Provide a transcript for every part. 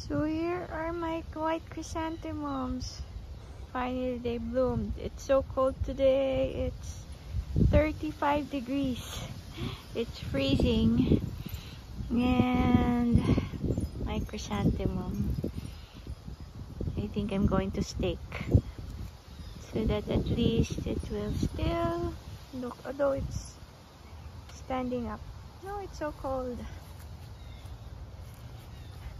So here are my white chrysanthemums. Finally they bloomed. It's so cold today. It's 35 degrees. It's freezing. And my chrysanthemum, I think I'm going to stake so that at least it will still look, although it's standing up. No, it's so cold.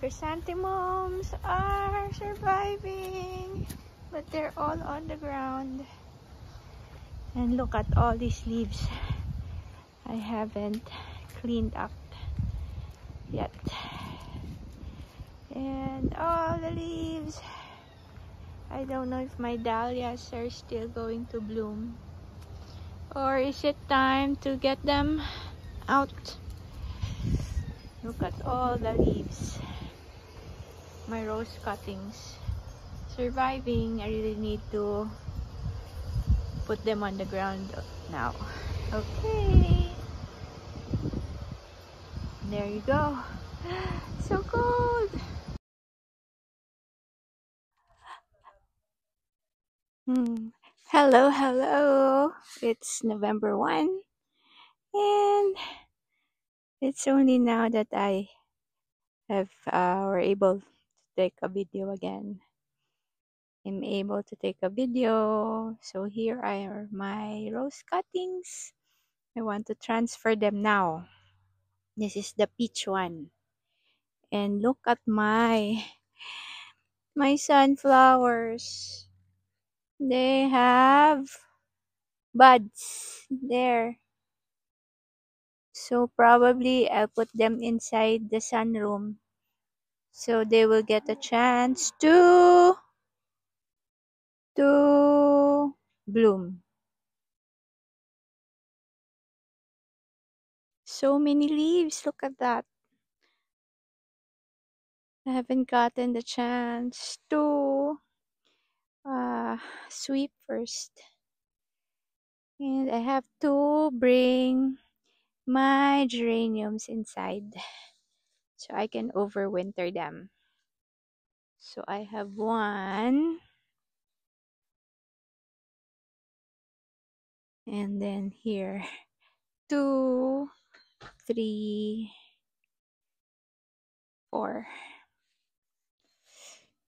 Chrysanthemums are surviving, but they're all on the ground. And look at all these leaves I haven't cleaned up yet. And all the leaves. I don't know if my dahlias are still going to bloom. Or is it time to get them out? Look at all the leaves. My rose cuttings surviving. I really need to put them on the ground now. Okay. There you go. So cold. Hello, hello. It's November 1 and it's only now that I have were able to take a video again. I'm able to take a video. So here are my rose cuttings. I want to transfer them now. This is the peach one. And look at my sunflowers. They have buds there. So probably I'll put them inside the sunroom so they will get a chance to bloom. So many leaves, look at that. I haven't gotten the chance to sweep first. And I have to bring my geraniums inside so I can overwinter them. So I have 1, and then here 2, 3, 4.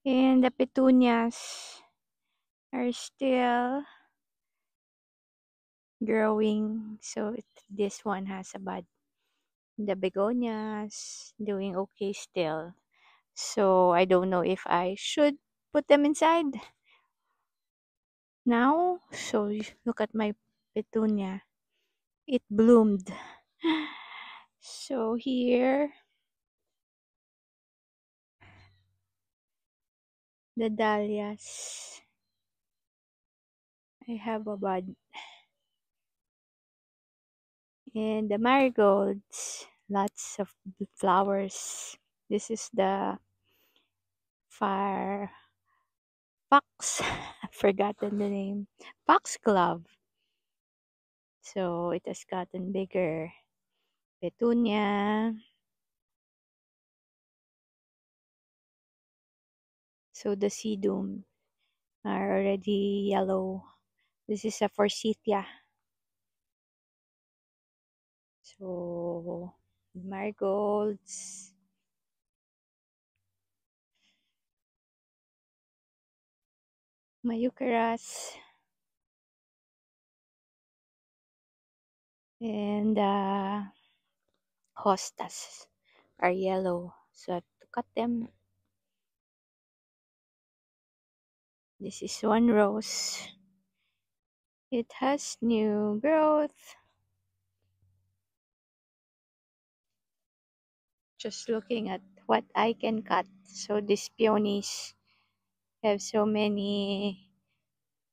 And the petunias are still growing, so this one has a bud. The begonias doing okay still. So I don't know if I should put them inside now. So look at my petunia. It bloomed. So here, the dahlias. I have a bud. And the marigolds. Lots of flowers. This is the fire fox. I've forgotten the name. Foxglove. So it has gotten bigger. Petunia. So the sedum are already yellow. This is a forsythia. So marigolds. Mayucaras. And hostas are yellow. So I have to cut them. This is one rose. It has new growth. Just looking at what I can cut. So these peonies have so many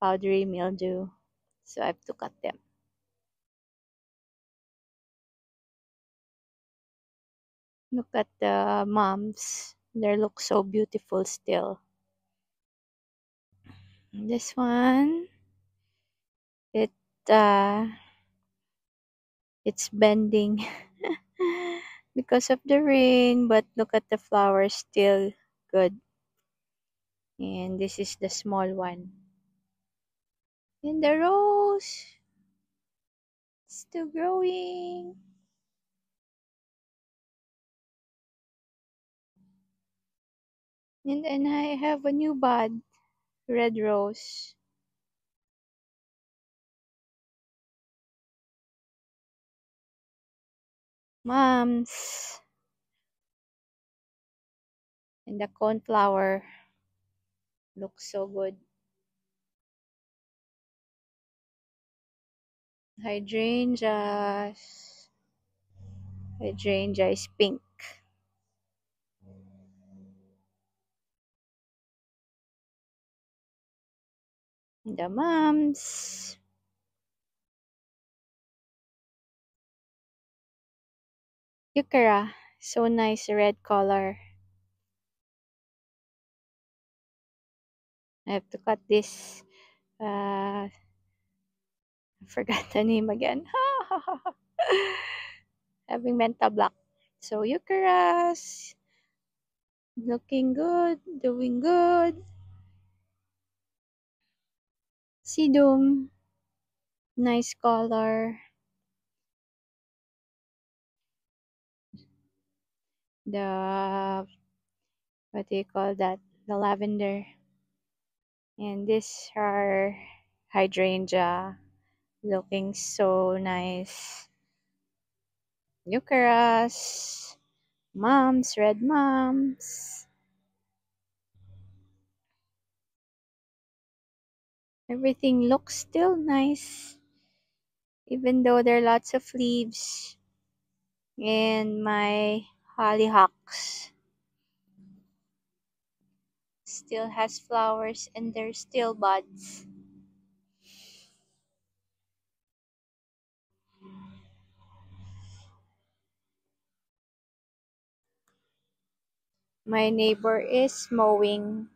powdery mildew. So I have to cut them. Look at the mums. They look so beautiful still. This one, it's bending because of the rain, but look at the flowers still good. And this is the small one. And the rose still growing. And then I have a new bud, red rose. Mums. And the cornflower looks so good. Hydrangeas. Hydrangea is pink. And the mums. Euchera. So nice red color. I have to cut this. I forgot the name again. Having mental block. So Eucharas. Looking good. Doing good. Sedum. Nice color. The, what do you call that? The lavender. And these are hydrangea. Looking so nice. Eucharas. Mums, red mums. Everything looks still nice. Even though there are lots of leaves. And my hollyhocks still has flowers and they're still buds. My neighbor is mowing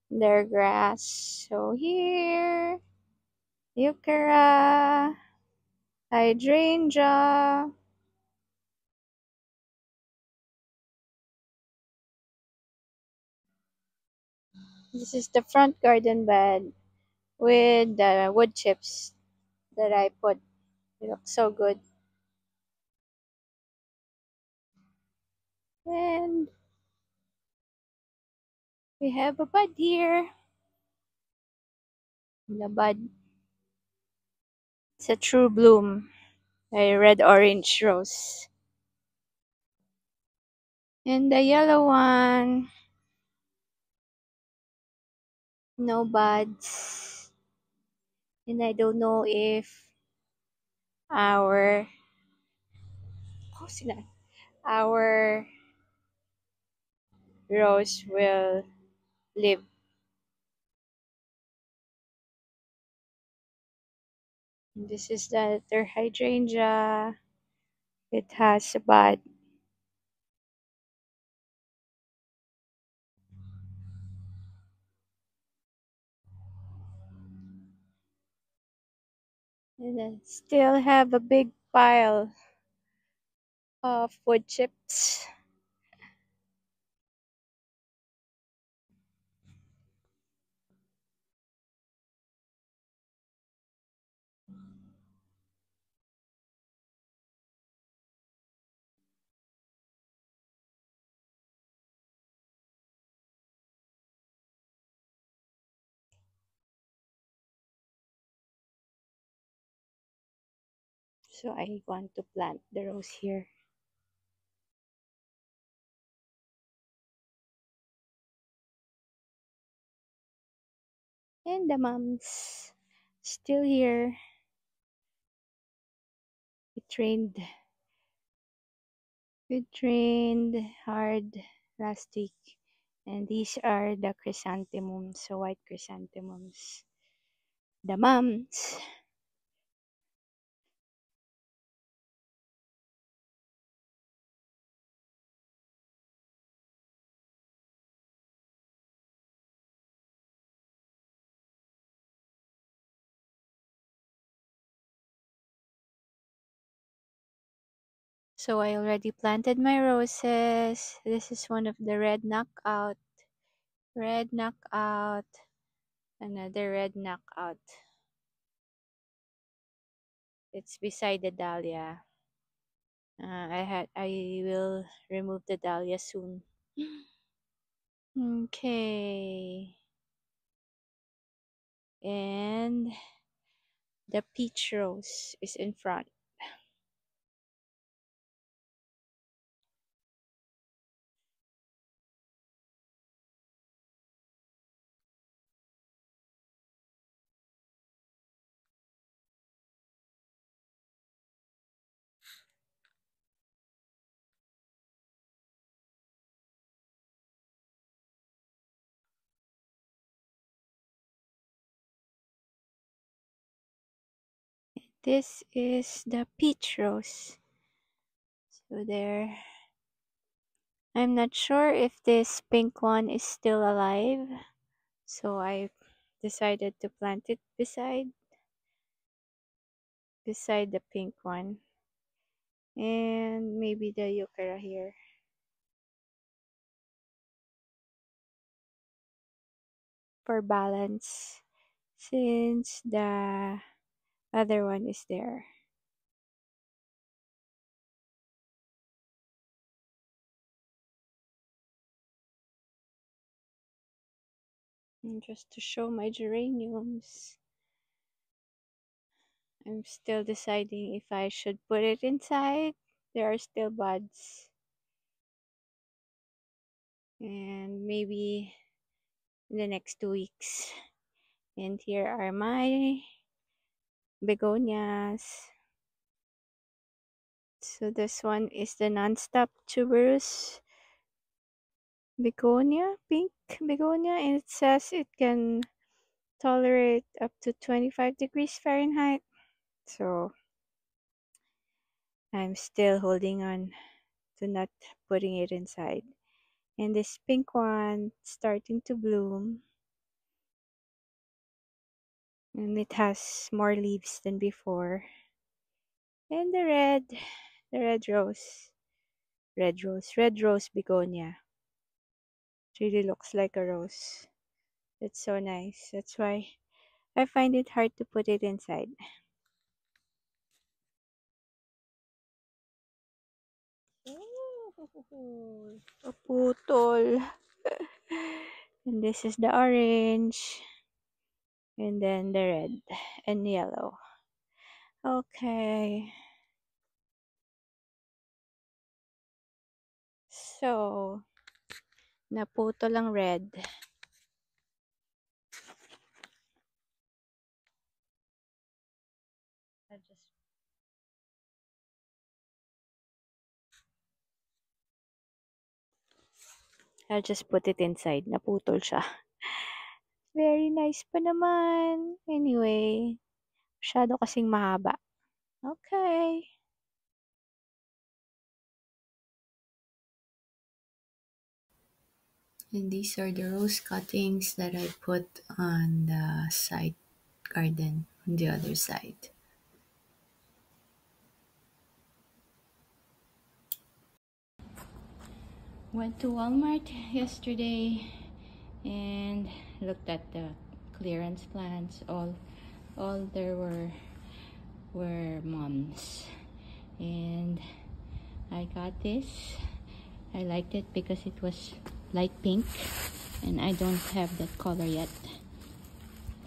their grass. So here, Euchera, hydrangea. This is the front garden bed with the wood chips that I put. It looks so good. And we have a bud here. The bud, it's a true bloom, a red orange rose. And the yellow one, no buds. And I don't know if our our rose will live. This is the other hydrangea. It has a bud. And then still have a big pile of wood chips. So I want to plant the rose here. And the mums still here. It rained. It rained hard last week. And these are the chrysanthemums, so white chrysanthemums. The mums. So I already planted my roses. This is one of the red knockout. Red knockout. Another red knockout. It's beside the dahlia. I will remove the dahlia soon. Okay. And the peach rose is in front. This is the peach rose. So there. I'm not sure if this pink one is still alive. So I decided to plant it beside the pink one. And maybe the euchera here. For balance. Since the other one is there. And just to show my geraniums. I'm still deciding if I should put it inside. There are still buds. And maybe in the next 2 weeks. And here are my begonias. So this one is the non-stop tuberous begonia, pink begonia, and it says it can tolerate up to 25 degrees Fahrenheit. So I'm still holding on to not putting it inside. And this pink one starting to bloom. And it has more leaves than before. And the red rose begonia. It really looks like a rose. It's so nice. That's why I find it hard to put it inside. Oh, kaputol. And this is the orange. And then the red and yellow. Okay. So, naputol ang red. I'll just put it inside. Naputol siya. Very nice pa naman. Anyway, masyado kasing mahaba. Okay. And these are the rose cuttings that I put on the side garden on the other side. Went to Walmart yesterday and looked at the clearance plants. All there were mums. And I got this. I liked it because it was light pink and I don't have that color yet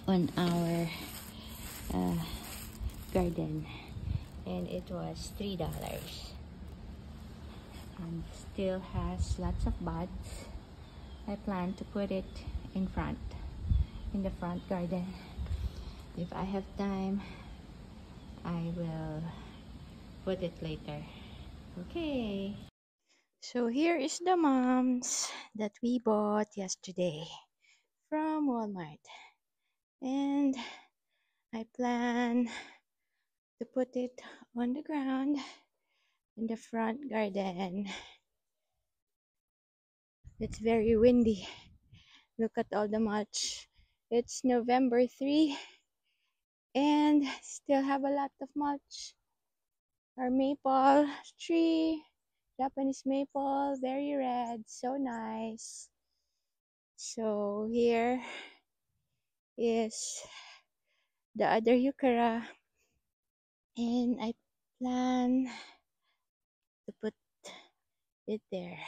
on our garden, and it was $3 and still has lots of buds. I plan to put it in the front garden. If I have time, I will put it later. Okay. So here is the mums that we bought yesterday from Walmart. And I plan to put it on the ground in the front garden. It's very windy. Look at all the mulch. It's November 3 and still have a lot of mulch. Our maple tree, Japanese maple, very red, so nice. So here is the other euchera, and I plan to put it there.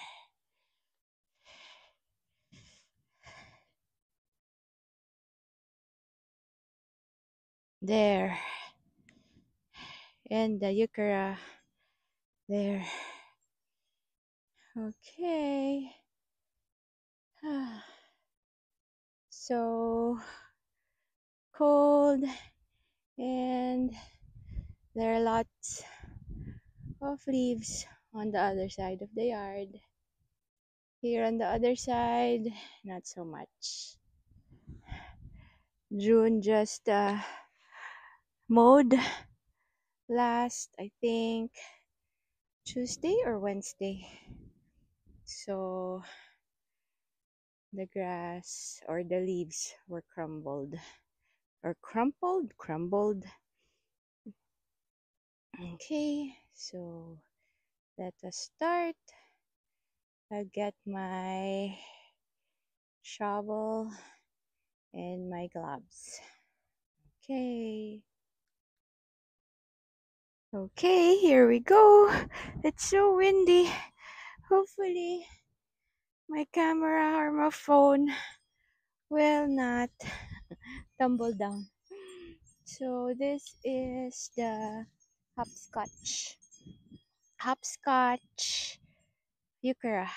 There. And the euchera there. Okay. So cold, and there are lots of leaves on the other side of the yard. Here on the other side, not so much. June just mowed last, I think, Tuesday or Wednesday. So the grass or the leaves were crumbled. Okay, so let us start. I'll get my shovel and my gloves. Okay. Okay, here we go. It's so windy. Hopefully my camera or my phone will not tumble down. So this is the hopscotch euchera,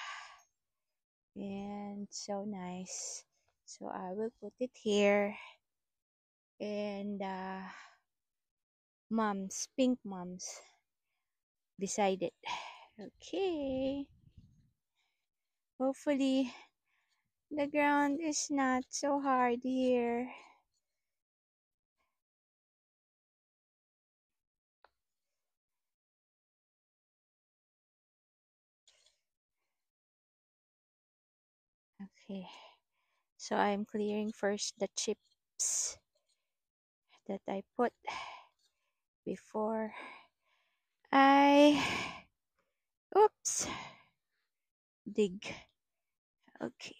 and so nice. So I will put it here, and pink mums beside it. Okay, hopefully the ground is not so hard here. Okay, so I'm clearing first the chips that I put before I dig. Okay,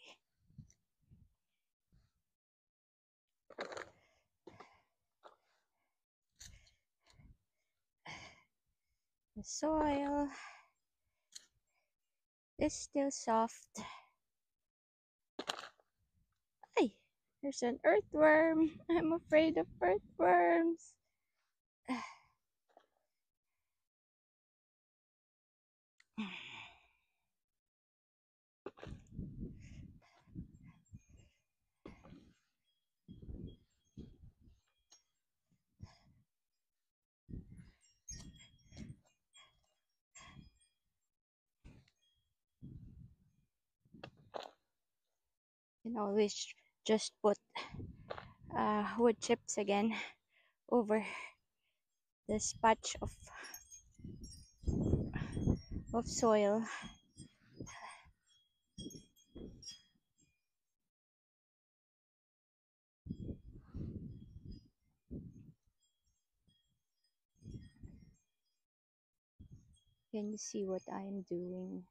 the soil is still soft. Ay, there's an earthworm. I'm afraid of earthworms. You can always just put wood chips again over this patch of soil. Can you see what I'm doing?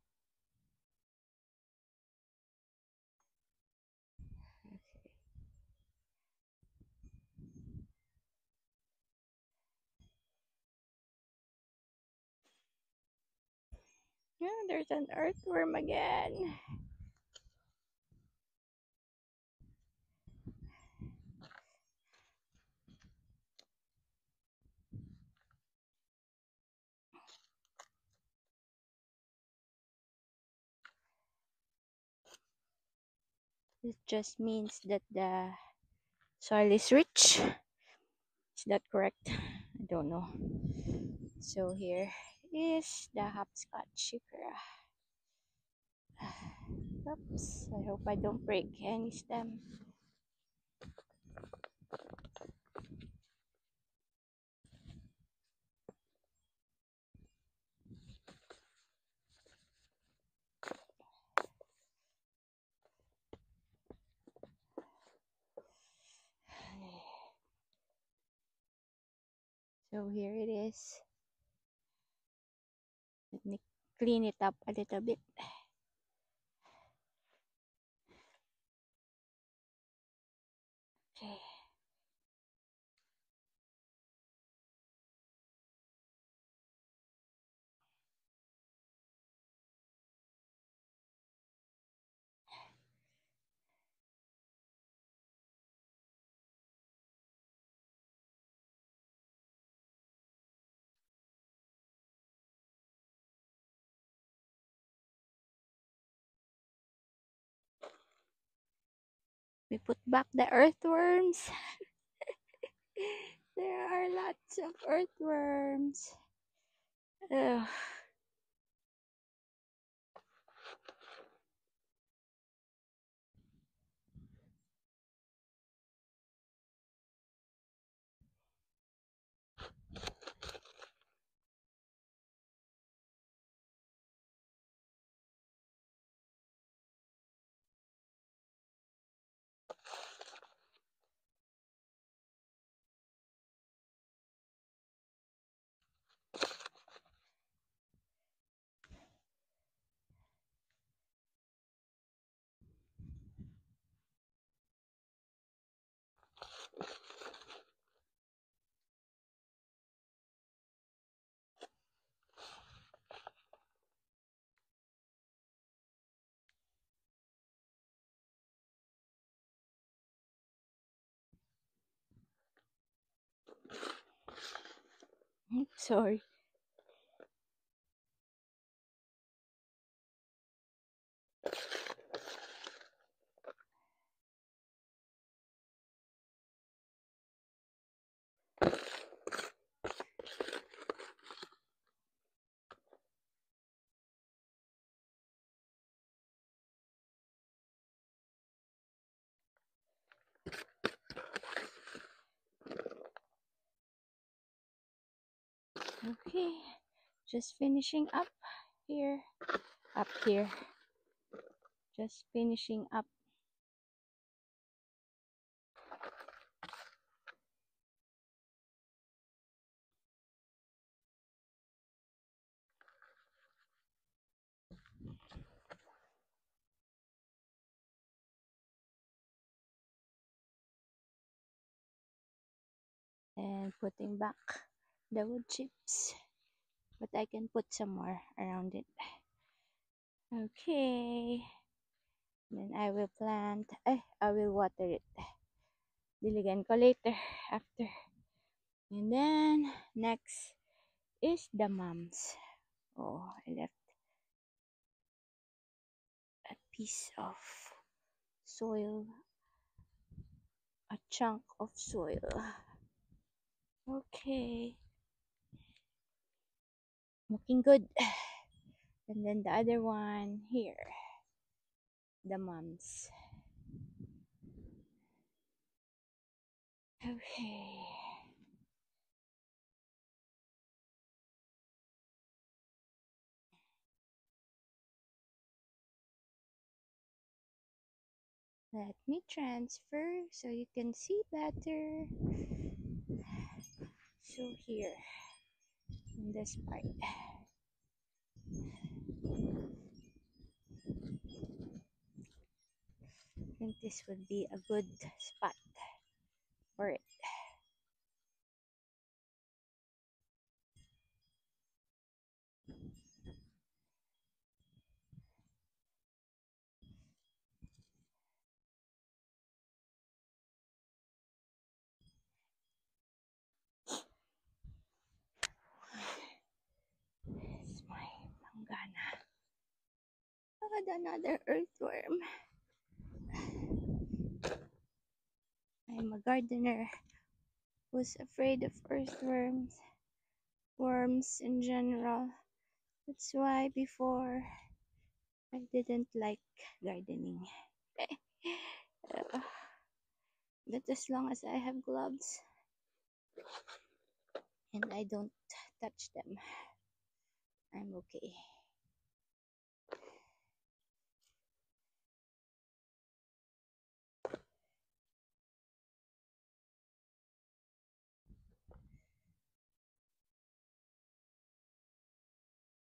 Okay. Yeah, there's an earthworm again. It just means that the soil is rich. Is that correct? I don't know. So here is the hopscotch euchera. Oops, I hope I don't break any stem. So here it is. Let me clean it up a little bit. We put back the earthworms. There are lots of earthworms. Ugh. Sorry. Okay, just finishing up here. Up here. Just finishing up. And putting back the wood chips. But I can put some more around it. Okay. Then I will plant. I will water it. Diligan ko later after. And then next is the mums. Oh, I left a piece of soil, a chunk of soil. Okay. Looking good. And then the other one here. The mums. Okay. Let me transfer so you can see better. So here, in this part. I think this would be a good spot for it. It's my mangana. Look at another earthworm. I'm a gardener who's afraid of earthworms, worms in general. That's why before I didn't like gardening. But as long as I have gloves and I don't touch them, I'm okay.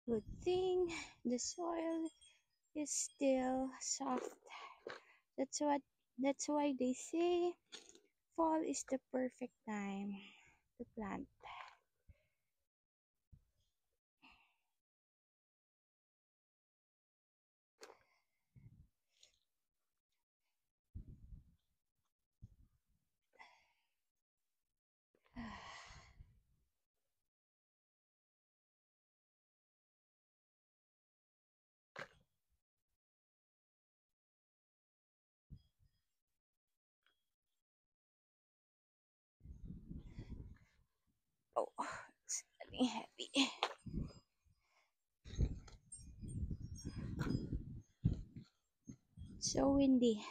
Good thing the soil is still soft. That's why they say fall is the perfect time to plant. getting heavy. So windy.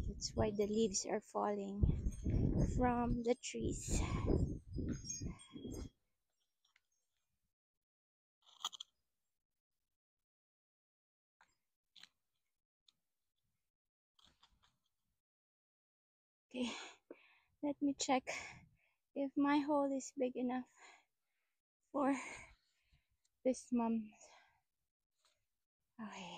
That's why the leaves are falling from the trees. Okay, let me check if my hole is big enough for this month. Okay.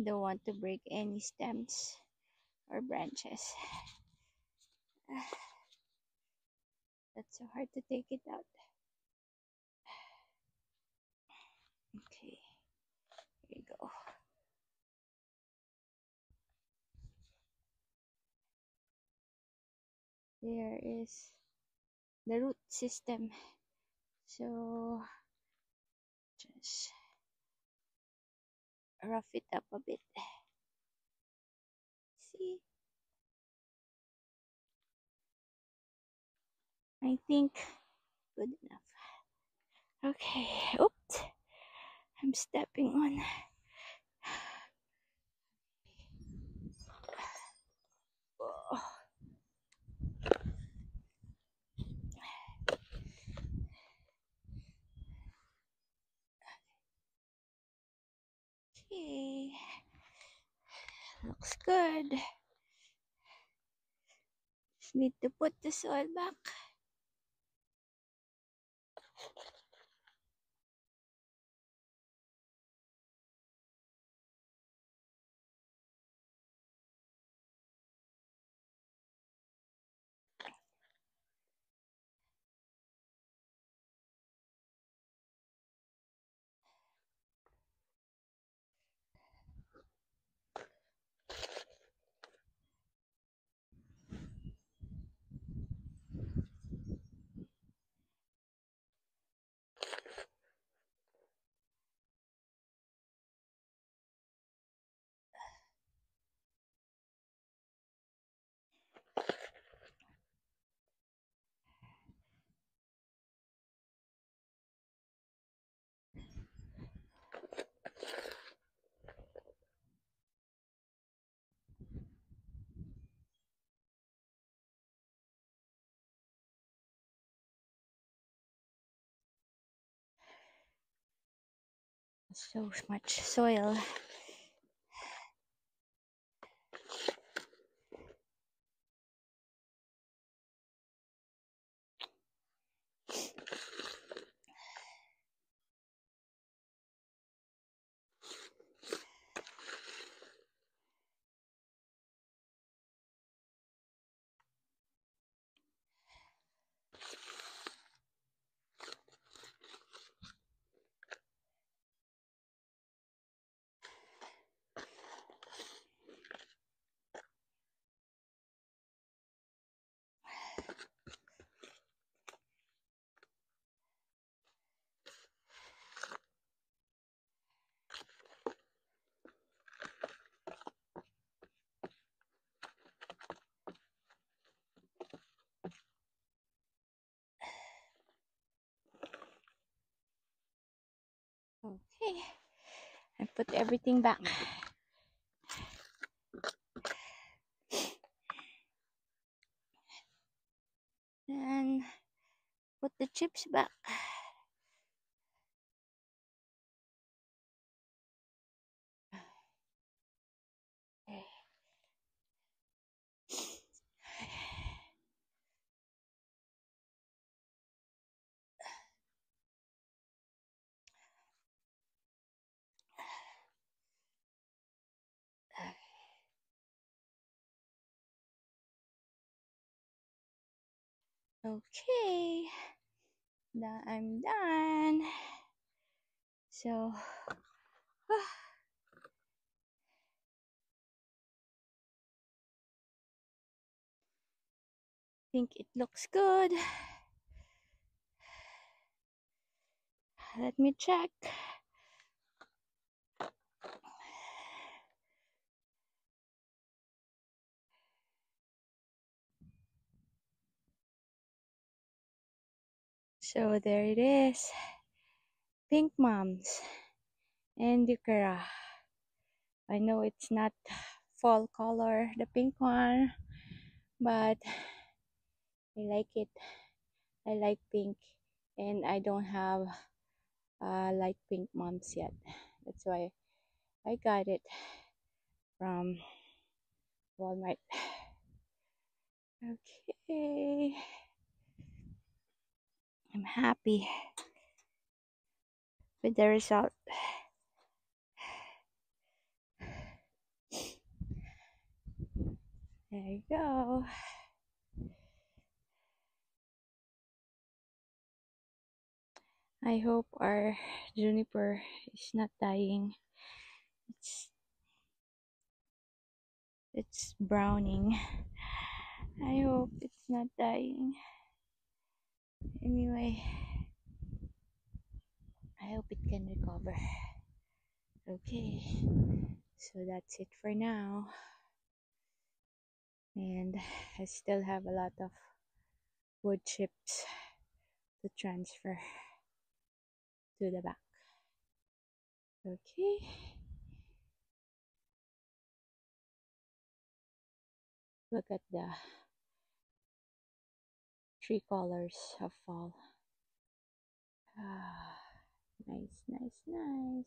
Don't want to break any stems or branches. That's so hard to take it out. Okay, here you go. There is the root system. So just rough it up a bit. See? I think good enough. Okay, oops. I'm stepping on. Okay, looks good. Just need to put the soil back. So much soil. Okay, I put everything back. And put the chips back. Okay, now I'm done. So think it looks good. Let me check. So there it is. Pink Moms and Yukara. I know it's not fall color, the pink one, but I like it. I like pink, and I don't have light pink moms yet. That's why I got it from Walmart. Okay, I'm happy with the result. There you go. I hope our juniper is not dying. It's browning. I hope it's not dying. Anyway, I hope it can recover. Okay, so that's it for now. And I still have a lot of wood chips to transfer to the back. Okay. Look at the three colors of fall. Ah, nice, nice, nice.